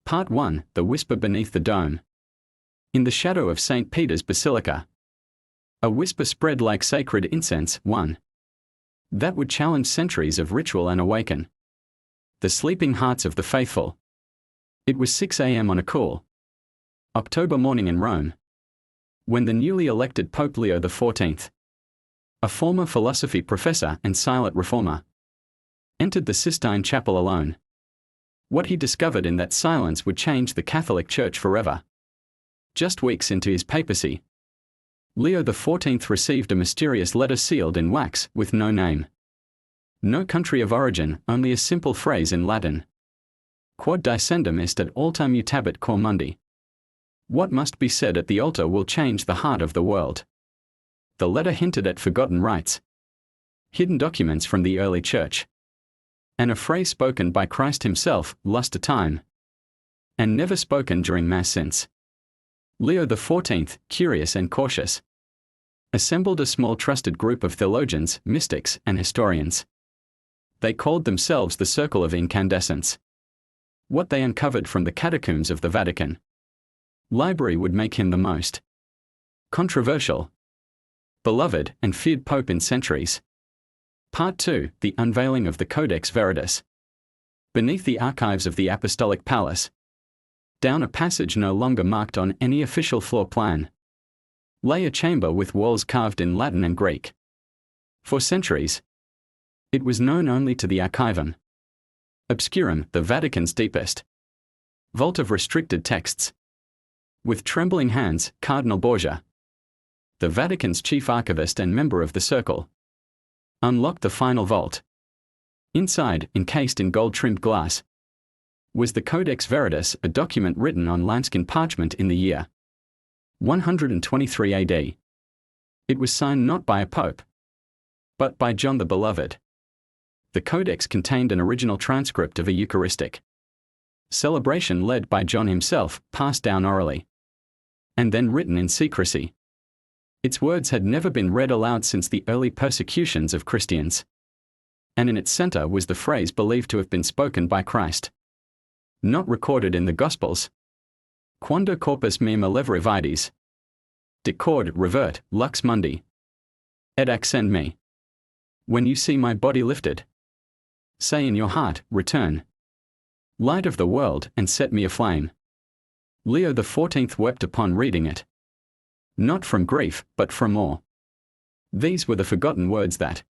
Part 1, The Whisper Beneath the Dome. In the shadow of St. Peter's Basilica. A whisper spread like sacred incense, one that would challenge centuries of ritual and awaken the sleeping hearts of the faithful. It was 6 a.m. on a cool October morning in Rome, when the newly elected Pope Leo XIV, a former philosophy professor and silent reformer, entered the Sistine Chapel alone. What he discovered in that silence would change the Catholic Church forever. Just weeks into his papacy, Leo XIV received a mysterious letter sealed in wax, with no name, no country of origin, only a simple phrase in Latin: Quod dicendum est ad altar mutabit cor mundi. What must be said at the altar will change the heart of the world. The letter hinted at forgotten rites, hidden documents from the early church, and a phrase spoken by Christ himself, lost to time, and never spoken during Mass since. Leo XIV, curious and cautious, assembled a small trusted group of theologians, mystics, and historians. They called themselves the Circle of Incandescence. What they uncovered from the catacombs of the Vatican library would make him the most controversial, beloved, and feared pope in centuries. Part 2, The Unveiling of the Codex Veritas. Beneath the archives of the Apostolic Palace, down a passage no longer marked on any official floor plan, lay a chamber with walls carved in Latin and Greek. For centuries, it was known only to the Archivum Obscurum, the Vatican's deepest vault of restricted texts. With trembling hands, Cardinal Borgia, the Vatican's chief archivist and member of the Circle, unlocked the final vault. Inside, encased in gold-trimmed glass, was the Codex Veritas, a document written on lambskin parchment in the year 123 AD. It was signed not by a pope, but by John the Beloved. The Codex contained an original transcript of a Eucharistic celebration led by John himself, passed down orally, and then written in secrecy. Its words had never been read aloud since the early persecutions of Christians, and in its center was the phrase believed to have been spoken by Christ, not recorded in the Gospels: Quando corpus meum elevere vides, decord revert, lux mundi, et accend me. When you see my body lifted, say in your heart, return, light of the world, and set me aflame. Leo XIV wept upon reading it, not from grief, but from awe. These were the forgotten words that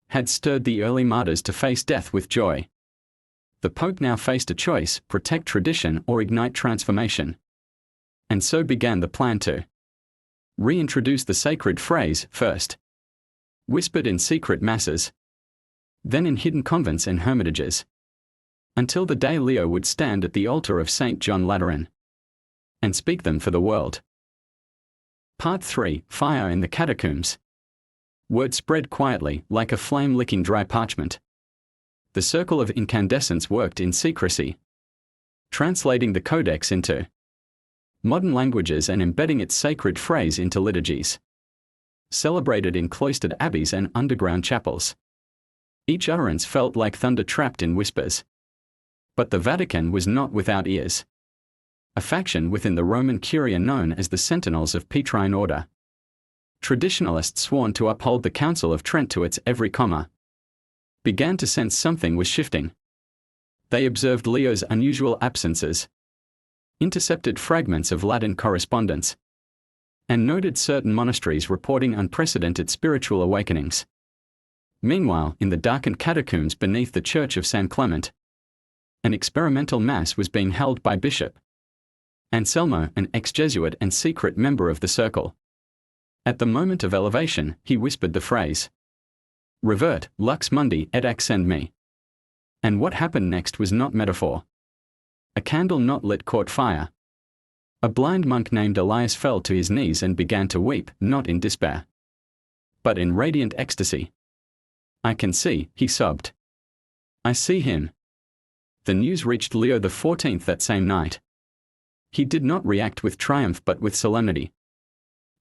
had stirred the early martyrs to face death with joy. The Pope now faced a choice: protect tradition or ignite transformation. And so began the plan to reintroduce the sacred phrase, first whispered in secret masses, then in hidden convents and hermitages, until the day Leo would stand at the altar of St. John Lateran and speak them for the world. Part 3, Fire in the Catacombs. Word spread quietly, like a flame licking dry parchment. The Circle of Incandescence worked in secrecy, translating the Codex into modern languages and embedding its sacred phrase into liturgies, celebrated in cloistered abbeys and underground chapels. Each utterance felt like thunder trapped in whispers. But the Vatican was not without ears. A faction within the Roman Curia known as the Sentinels of Petrine Order, traditionalists sworn to uphold the Council of Trent to its every comma, began to sense something was shifting. They observed Leo's unusual absences, intercepted fragments of Latin correspondence, and noted certain monasteries reporting unprecedented spiritual awakenings. Meanwhile, in the darkened catacombs beneath the Church of San Clement, an experimental mass was being held by Bishop Anselmo, an ex-Jesuit and secret member of the Circle. At the moment of elevation, he whispered the phrase, revert, lux mundi, et accend me. And what happened next was not metaphor. A candle not lit caught fire. A blind monk named Elias fell to his knees and began to weep, not in despair, but in radiant ecstasy. I can see, he sobbed. I see him. The news reached Leo XIV that same night. He did not react with triumph but with solemnity.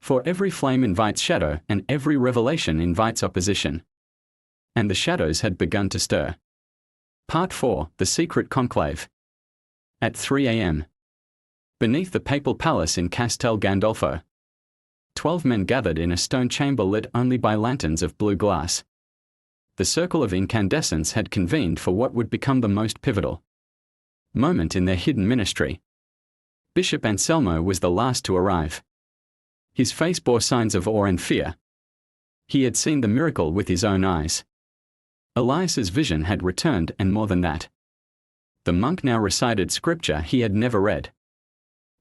For every flame invites shadow, and every revelation invites opposition. And the shadows had begun to stir. Part 4, The Secret Conclave. At 3 a.m. Beneath the papal palace in Castel Gandolfo, 12 men gathered in a stone chamber lit only by lanterns of blue glass. The circle of incandescence had convened for what would become the most pivotal moment in their hidden ministry. Bishop Anselmo was the last to arrive. His face bore signs of awe and fear. He had seen the miracle with his own eyes. Elias's vision had returned, and more than that. The monk now recited scripture he had never read.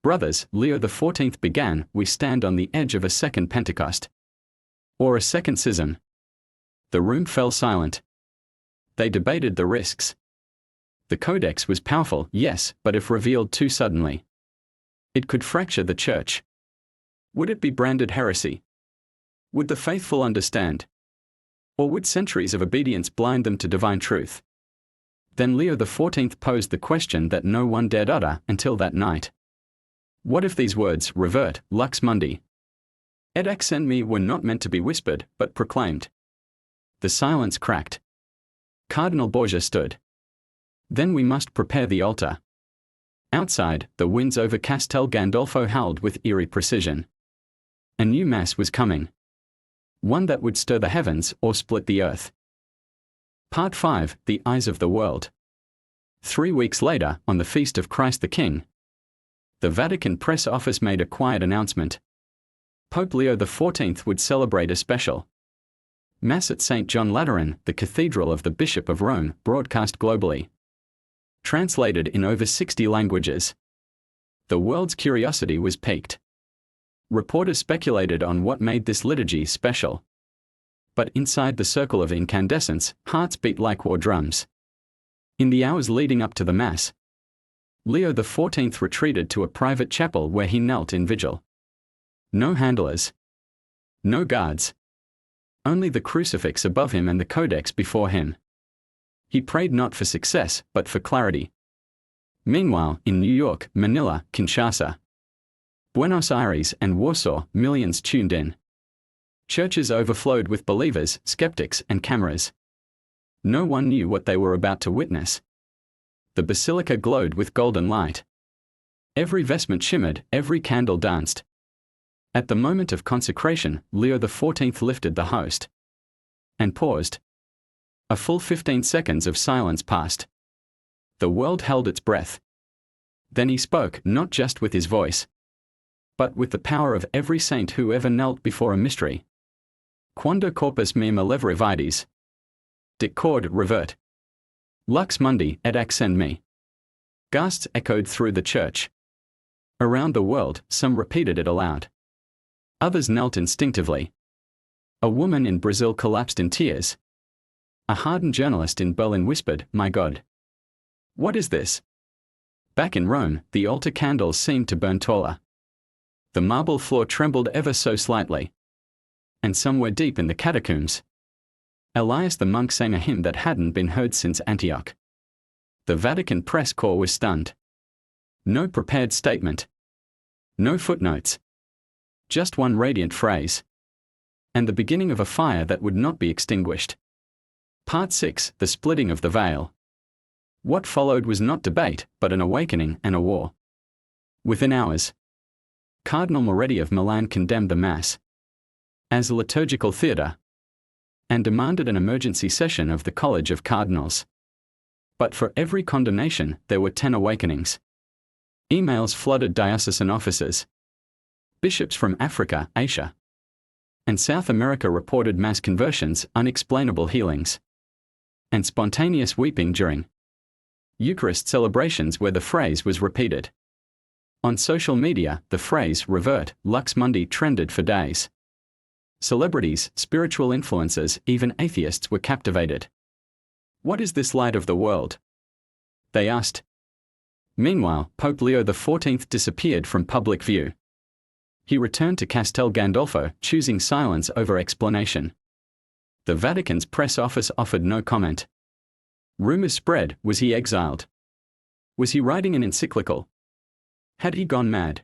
Brothers, Leo XIV began, we stand on the edge of a second Pentecost. Or a second schism. The room fell silent. They debated the risks. The Codex was powerful, yes, but if revealed too suddenly, it could fracture the Church. Would it be branded heresy? Would the faithful understand? Or would centuries of obedience blind them to divine truth? Then Leo XIV posed the question that no one dared utter until that night. What if these words, revert, lux mundi, et accent me, were not meant to be whispered, but proclaimed? The silence cracked. Cardinal Borgia stood. Then we must prepare the altar. Outside, the winds over Castel Gandolfo howled with eerie precision. A new mass was coming. One that would stir the heavens or split the earth. Part 5, The Eyes of the World. 3 weeks later, on the feast of Christ the King, the Vatican press office made a quiet announcement. Pope Leo XIV would celebrate a special Mass at St. John Lateran, the Cathedral of the Bishop of Rome, broadcast globally. Translated in over 60 languages. The world's curiosity was piqued. Reporters speculated on what made this liturgy special. But inside the circle of incandescence, hearts beat like war drums. In the hours leading up to the Mass, Leo XIV retreated to a private chapel where he knelt in vigil. No handlers. No guards. Only the crucifix above him and the codex before him. He prayed not for success, but for clarity. Meanwhile, in New York, Manila, Kinshasa, Buenos Aires, and Warsaw, millions tuned in. Churches overflowed with believers, skeptics, and cameras. No one knew what they were about to witness. The basilica glowed with golden light. Every vestment shimmered, every candle danced. At the moment of consecration, Leo XIV lifted the host and paused. A full 15 seconds of silence passed. The world held its breath. Then he spoke, not just with his voice, but with the power of every saint who ever knelt before a mystery. Quando corpus me malever vides. Dic cord revert. Lux mundi et accent me. Gasps echoed through the church. Around the world, some repeated it aloud. Others knelt instinctively. A woman in Brazil collapsed in tears. A hardened journalist in Berlin whispered, "My God. What is this?" Back in Rome, the altar candles seemed to burn taller. The marble floor trembled ever so slightly. And somewhere deep in the catacombs, Elias the monk sang a hymn that hadn't been heard since Antioch. The Vatican press corps was stunned. No prepared statement. No footnotes. Just one radiant phrase. And the beginning of a fire that would not be extinguished. Part 6, The Splitting of the Veil. What followed was not debate, but an awakening and a war. Within hours, Cardinal Moretti of Milan condemned the Mass as a liturgical theatre and demanded an emergency session of the College of Cardinals. But for every condemnation, there were 10 awakenings. Emails flooded diocesan offices. Bishops from Africa, Asia, and South America reported mass conversions, unexplainable healings, and spontaneous weeping during Eucharist celebrations where the phrase was repeated. On social media, the phrase "revert, lux mundi" trended for days. Celebrities, spiritual influencers, even atheists were captivated. What is this light of the world? They asked. Meanwhile, Pope Leo XIV disappeared from public view. He returned to Castel Gandolfo, choosing silence over explanation. The Vatican's press office offered no comment. Rumors spread. Was he exiled? Was he writing an encyclical? Had he gone mad?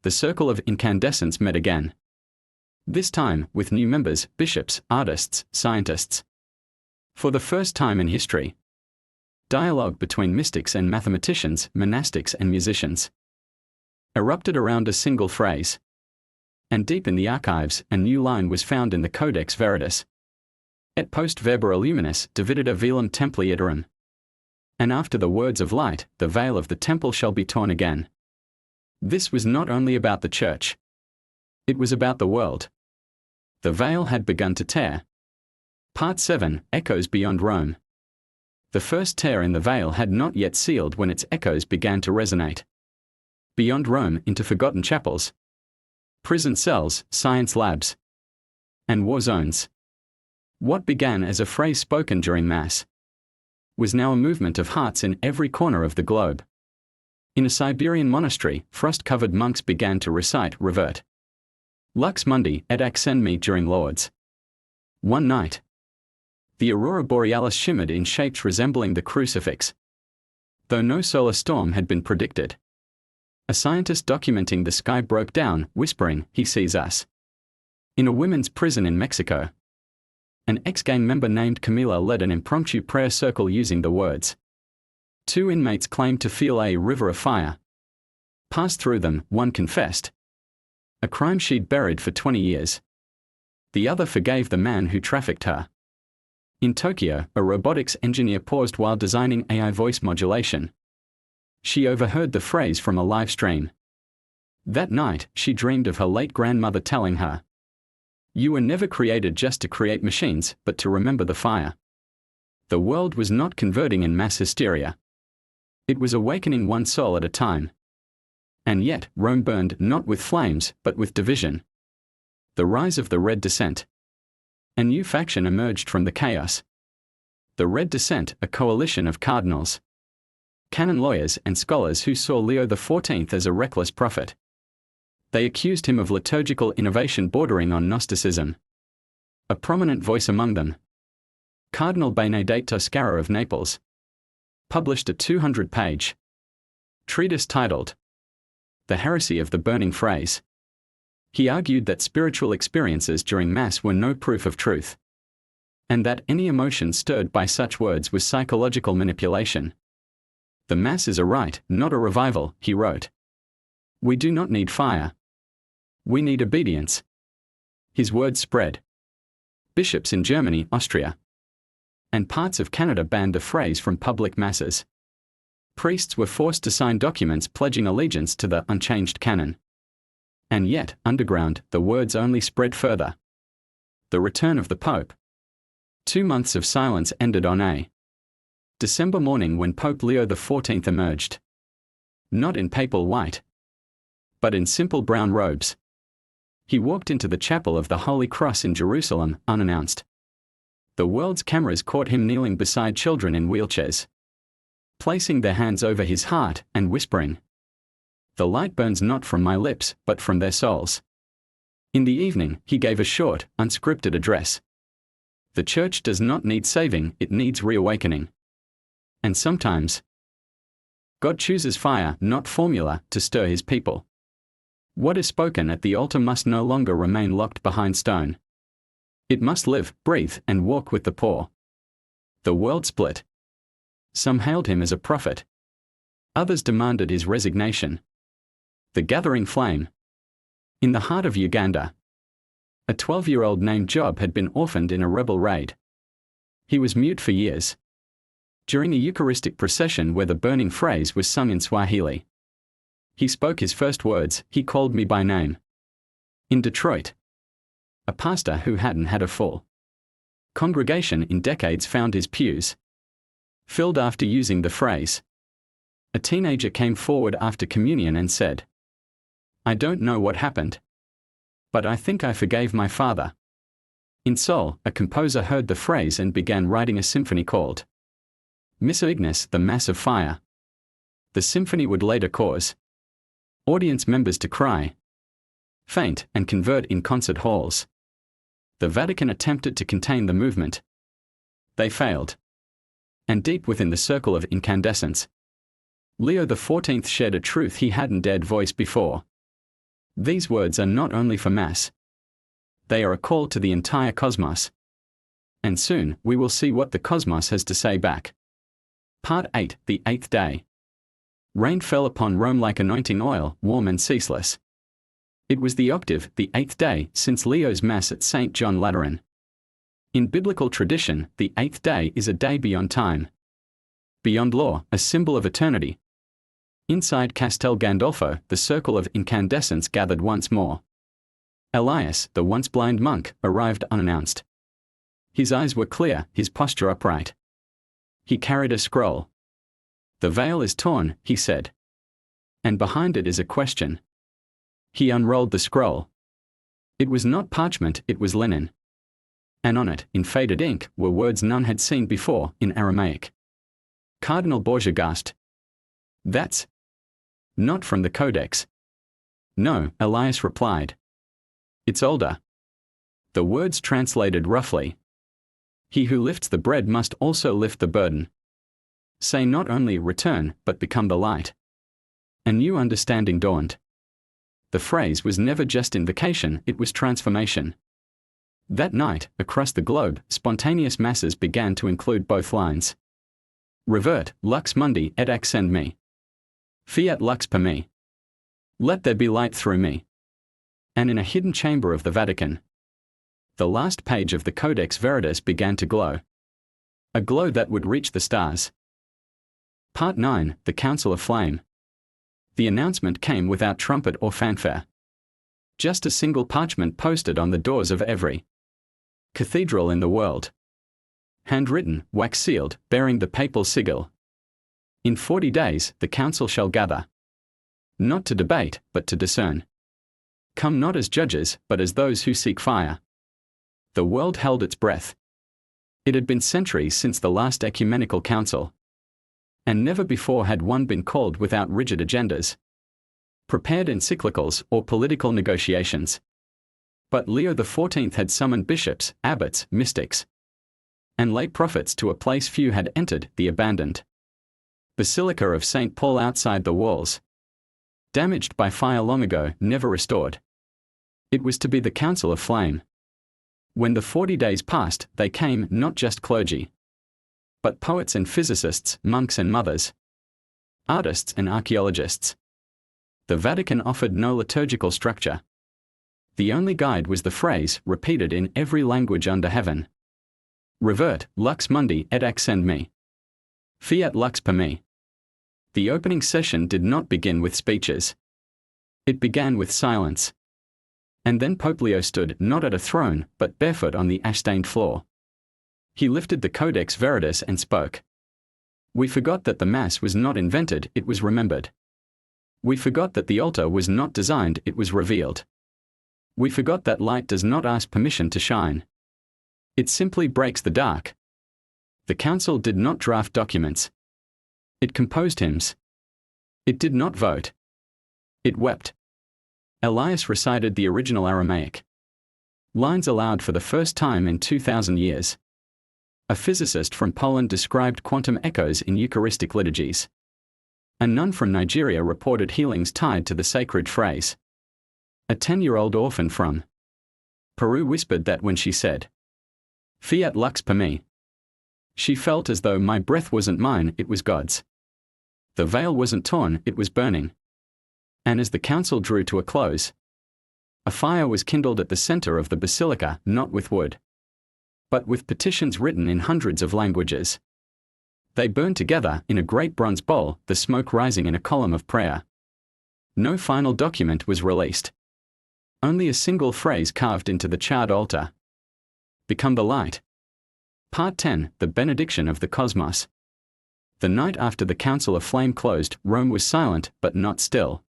The circle of incandescence met again. This time, with new members, bishops, artists, scientists. For the first time in history, dialogue between mystics and mathematicians, monastics and musicians, erupted around a single phrase. And deep in the archives, a new line was found in the Codex Veritas. Et post verbora luminis dividida velum templi iterum. And after the words of light, the veil of the temple shall be torn again. This was not only about the church. It was about the world. The veil had begun to tear. Part 7, Echoes Beyond Rome. The first tear in the veil had not yet sealed when its echoes began to resonate. Beyond Rome into forgotten chapels, prison cells, science labs, and war zones. What began as a phrase spoken during Mass was now a movement of hearts in every corner of the globe. In a Siberian monastery, frost-covered monks began to recite Revert Lux Mundi et accen me during Lauds. One night, the aurora borealis shimmered in shapes resembling the crucifix, though no solar storm had been predicted. A scientist documenting the sky broke down, whispering, "He sees us." In a women's prison in Mexico, an ex-gang member named Camila led an impromptu prayer circle using the words. Two inmates claimed to feel a river of fire pass through them. One confessed a crime she'd buried for 20 years. The other forgave the man who trafficked her. In Tokyo, a robotics engineer paused while designing AI voice modulation. She overheard the phrase from a live stream. That night, she dreamed of her late grandmother telling her, "You were never created just to create machines, but to remember the fire." The world was not converting in mass hysteria. It was awakening one soul at a time. And yet, Rome burned not with flames, but with division. The rise of the Red Descent. A new faction emerged from the chaos. The Red Descent, a coalition of cardinals, canon lawyers and scholars who saw Leo XIV as a reckless prophet. They accused him of liturgical innovation bordering on Gnosticism. A prominent voice among them, Cardinal Benedetto Scarra of Naples, published a 200-page treatise titled The Heresy of the Burning Phrase. He argued that spiritual experiences during Mass were no proof of truth, and that any emotion stirred by such words was psychological manipulation. The Mass is a rite, not a revival, he wrote. We do not need fire. We need obedience. His words spread. Bishops in Germany, Austria, and parts of Canada banned the phrase from public masses. Priests were forced to sign documents pledging allegiance to the unchanged canon. And yet, underground, the words only spread further. The return of the Pope. 2 months of silence ended on a December morning when Pope Leo XIV emerged. Not in papal white, but in simple brown robes. He walked into the chapel of the Holy Cross in Jerusalem, unannounced. The world's cameras caught him kneeling beside children in wheelchairs, placing their hands over his heart and whispering, "The light burns not from my lips, but from their souls." In the evening, he gave a short, unscripted address. The church does not need saving, it needs reawakening. And sometimes, God chooses fire, not formula, to stir his people. What is spoken at the altar must no longer remain locked behind stone. It must live, breathe, and walk with the poor. The world split. Some hailed him as a prophet. Others demanded his resignation. The gathering flame. In the heart of Uganda, a 12-year-old named Job had been orphaned in a rebel raid. He was mute for years. During a Eucharistic procession where the burning phrase was sung in Swahili, he spoke his first words, "He called me by name." In Detroit, a pastor who hadn't had a full congregation in decades found his pews filled after using the phrase. A teenager came forward after communion and said, "I don't know what happened, but I think I forgave my father." In Seoul, a composer heard the phrase and began writing a symphony called Missa Ignis, the Mass of Fire. The symphony would later cause audience members to cry, faint, and convert in concert halls. The Vatican attempted to contain the movement. They failed. And deep within the circle of incandescence, Leo XIV shared a truth he hadn't dared voice before. These words are not only for Mass. They are a call to the entire cosmos. And soon, we will see what the cosmos has to say back. Part 8, the 8th day. Rain fell upon Rome like anointing oil, warm and ceaseless. It was the octave, the 8th day, since Leo's Mass at St. John Lateran. In biblical tradition, the 8th day is a day beyond time. Beyond law, a symbol of eternity. Inside Castel Gandolfo, the circle of incandescence gathered once more. Elias, the once blind monk, arrived unannounced. His eyes were clear, his posture upright. He carried a scroll. "The veil is torn," he said. "And behind it is a question." He unrolled the scroll. It was not parchment, it was linen. And on it, in faded ink, were words none had seen before, in Aramaic. Cardinal Borgia gasped. "That's not from the Codex." "No," Elias replied. "It's older." The words translated roughly. "He who lifts the bread must also lift the burden. Say not only return, but become the light." A new understanding dawned. The phrase was never just invocation, it was transformation. That night, across the globe, spontaneous masses began to include both lines. Revert, lux mundi et accend me. Fiat lux per me. Let there be light through me. And in a hidden chamber of the Vatican, the last page of the Codex Veritas began to glow. A glow that would reach the stars. Part 9, the Council of Flame. The announcement came without trumpet or fanfare. Just a single parchment posted on the doors of every cathedral in the world. Handwritten, wax-sealed, bearing the papal sigil. In 40 days, the council shall gather. Not to debate, but to discern. Come not as judges, but as those who seek fire. The world held its breath. It had been centuries since the last ecumenical council. And never before had one been called without rigid agendas, prepared encyclicals, or political negotiations. But Leo XIV had summoned bishops, abbots, mystics, and lay prophets to a place few had entered, the abandoned Basilica of St. Paul outside the walls. Damaged by fire long ago, never restored. It was to be the Council of Flame. When the 40 days passed, they came, not just clergy, but poets and physicists, monks and mothers, artists and archaeologists. The Vatican offered no liturgical structure. The only guide was the phrase, repeated in every language under heaven. Revert, lux mundi et accend me. Fiat lux per me. The opening session did not begin with speeches. It began with silence. And then Pope Leo stood, not at a throne, but barefoot on the ash-stained floor. He lifted the Codex Veritas and spoke. We forgot that the Mass was not invented, it was remembered. We forgot that the altar was not designed, it was revealed. We forgot that light does not ask permission to shine. It simply breaks the dark. The council did not draft documents. It composed hymns. It did not vote. It wept. Elias recited the original Aramaic lines aloud for the first time in 2,000 years. A physicist from Poland described quantum echoes in Eucharistic liturgies. A nun from Nigeria reported healings tied to the sacred phrase. A 10-year-old orphan from Peru whispered that when she said, "Fiat lux per me," she felt as though my breath wasn't mine, it was God's. The veil wasn't torn, it was burning. And as the council drew to a close, a fire was kindled at the center of the basilica, not with wood, but with petitions written in hundreds of languages. They burned together in a great bronze bowl, the smoke rising in a column of prayer. No final document was released. Only a single phrase carved into the charred altar. Become the light. Part 10, the benediction of the cosmos. The night after the Council of Flame closed, Rome was silent, but not still.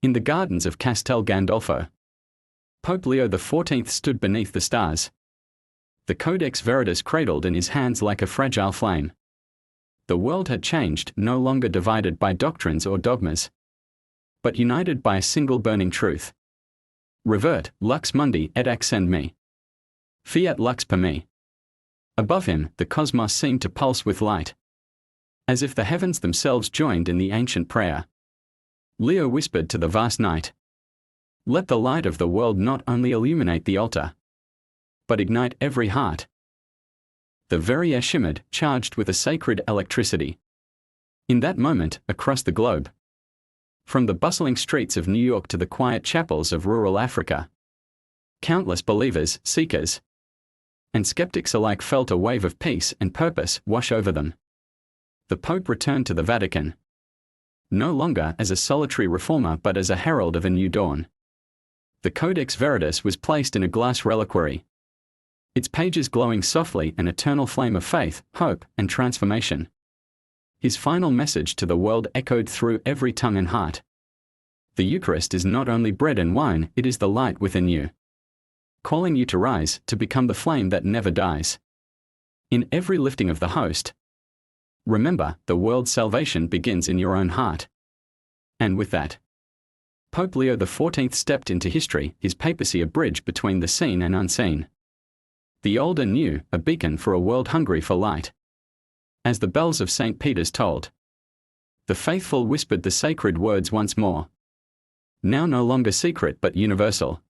In the gardens of Castel Gandolfo, Pope Leo XIV stood beneath the stars. The Codex Veritas cradled in his hands like a fragile flame. The world had changed, no longer divided by doctrines or dogmas, but united by a single burning truth. Revert, lux mundi et accend me. Fiat lux per me. Above him, the cosmos seemed to pulse with light, as if the heavens themselves joined in the ancient prayer. Leo whispered to the vast night, "Let the light of the world not only illuminate the altar, but ignite every heart." The very air shimmered, charged with a sacred electricity. In that moment, across the globe, from the bustling streets of New York to the quiet chapels of rural Africa, countless believers, seekers, and skeptics alike felt a wave of peace and purpose wash over them. The Pope returned to the Vatican, no longer as a solitary reformer but as a herald of a new dawn. The Codex Veritas was placed in a glass reliquary, its pages glowing softly, an eternal flame of faith, hope, and transformation. His final message to the world echoed through every tongue and heart. The Eucharist is not only bread and wine, it is the light within you, calling you to rise, to become the flame that never dies. In every lifting of the host, remember, the world's salvation begins in your own heart. And with that, Pope Leo XIV stepped into history, his papacy a bridge between the seen and unseen, the old and new, a beacon for a world hungry for light. As the bells of St. Peter's tolled, the faithful whispered the sacred words once more. Now no longer secret but universal.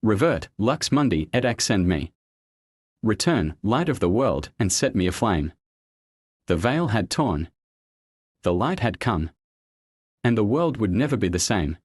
Revert, lux mundi et accend me. Return, light of the world, and set me aflame. The veil had torn, the light had come, and the world would never be the same.